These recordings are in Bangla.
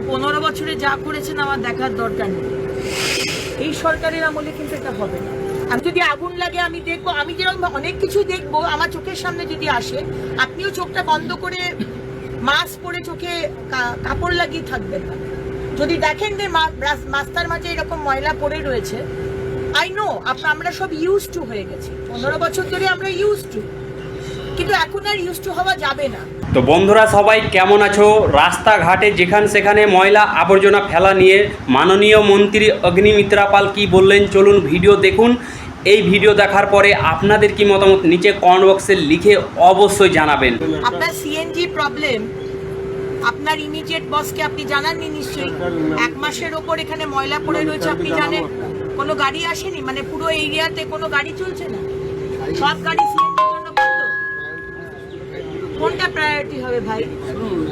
15 বছরে যা করেছেন আমার দেখার দরকার নেই। এই সরকারের আমলে কিন্তু এটা হবে না। আমি যদি আগুন লাগে আমি দেখবো, আমি যেরকম অনেক কিছু দেখবো আমার চোখের সামনে যদি আসে, আপনিও চোখটা বন্ধ করে মাস্ক পরে চোখে কাপড় লাগিয়ে থাকবেন না। যদি দেখেন যে রাস্তার মাঝে এরকম ময়লা পড়ে রয়েছে, আই নো আমরা সব ইউজ টু হয়ে গেছি, 15 বছর ধরে আমরা ইউজ টু, কিন্তু এখন আর ইউজ টু হওয়া যাবে না। তো বন্ধুরা সবাই কেমন আছো? রাস্তাঘাটে যেখানে সেখানে ময়লা আবর্জনা ফেলা নিয়ে মাননীয় মন্ত্রী অগ্নিমিত্রা পাল কি বললেন, চলুন ভিডিও দেখুন। এই ভিডিও দেখার পরে আপনাদের কি মতামত নিচে কমেন্ট বক্সে লিখে অবশ্যই জানাবেন। আপনার সিএনজি প্রবলেম, আপনার ইমিডিয়েট বসকে আপনি জানাননি নিশ্চয়ই। 1 মাসের ওপর এখানে ময়লা পড়ে রয়েছে, আপনি জানেন কোনো গাড়ি আসেনি, মানে পুরো এরিয়াতে কোনো গাড়ি চলছে না, সব গাড়ি সিএনজির জন্য বন্ধ। কোনটা প্রায়োরিটি হবে ভাই?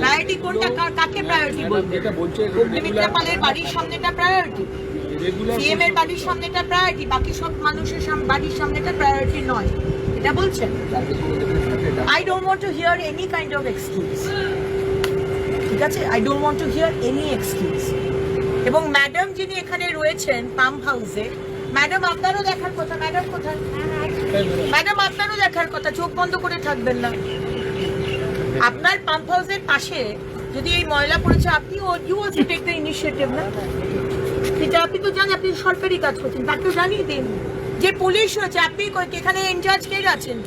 প্রায়োরিটি কোনটা? কাকে প্রায়োরিটি বলবে? অগ্নিমিত্রা পালের বাড়ির সামনেটা প্রায়োরিটি, সিএম এর বাড়ির সামনেটা প্রায়োরিটি, বাকি সব মানুষের বাড়ির সামনেটা প্রায়োরিটি নয়, এটা বলছেন? I don't want to hear any kind of excuse. ঠিক আছে, I don't want to hear any excuse. এবং ম্যাডাম যিনি এখানে রয়েছেন পাম্প হাউসে, ম্যাডাম আপনারও দেখার কথা। ম্যাডাম কোথায়? ম্যাডাম আপনারও দেখার কথা, চোখ বন্ধ করে থাকবেন না। আপনার পাম্প হাউসের পাশে যদি এই ময়লা পড়েছে, আপনি you also take the initiative না? এটা আপনি তো জানেন, আপনি সরকারি কাজ করছেন, তাকে জানিয়ে দিন। যে পুলিশ রয়েছে, আপনি এখানে ইনচার্জ কে আছেন,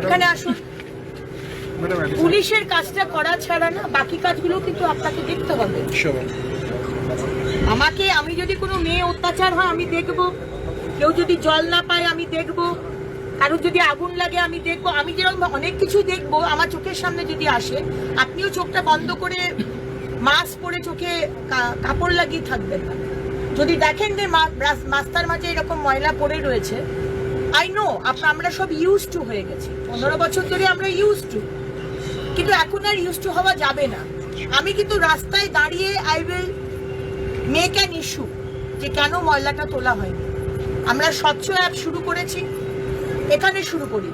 এখানে আসুন। পুলিশের কাজটা করা ছাড়া না বাকি কাজগুলো কিন্তু আপনাকে দেখতে হবে। আমি যদি কোনো মেয়ে অত্যাচার হয় আমি দেখব, কেউ যদি জল না পায় আমি দেখব, কারোর যদি আগুন লাগে আমি দেখব। আমি যেরকম অনেক কিছু দেখবো আমার চোখের সামনে যদি আসে, আপনিও চোখটা বন্ধ করে মাস্ক পরে চোখে কাপড় লাগিয়ে থাকবেন না। যদি দেখেন যে রাস্তার মাঝে এরকম ময়লা পড়ে রয়েছে, আই নো আমরা সব ইউজ টু হয়ে গেছি, 15 বছর ধরে আমরা ইউজ টু, কিন্তু এখন আর ইউজ টু হওয়া যাবে না। আমি কিন্তু রাস্তায় দাঁড়িয়ে I will make an issue যে কেন ময়লাটা তোলা হয়নি। আমরা স্বচ্ছ অ্যাপ শুরু করেছি, এখানে শুরু করি,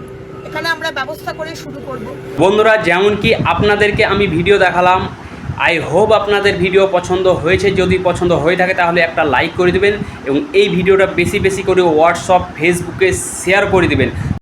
এখানে আমরা ব্যবস্থা করে শুরু করব। বন্ধুরা যেমন কি আপনাদেরকে আমি ভিডিও দেখালাম, আই হোপ আপনাদের ভিডিও পছন্দ হয়েছে। যদি পছন্দ হয়ে থাকে তাহলে একটা লাইক করে দেবেন এবং এই ভিডিওটা বেশি বেশি করে হোয়াটসঅ্যাপ ফেসবুকে শেয়ার করে দেবেন।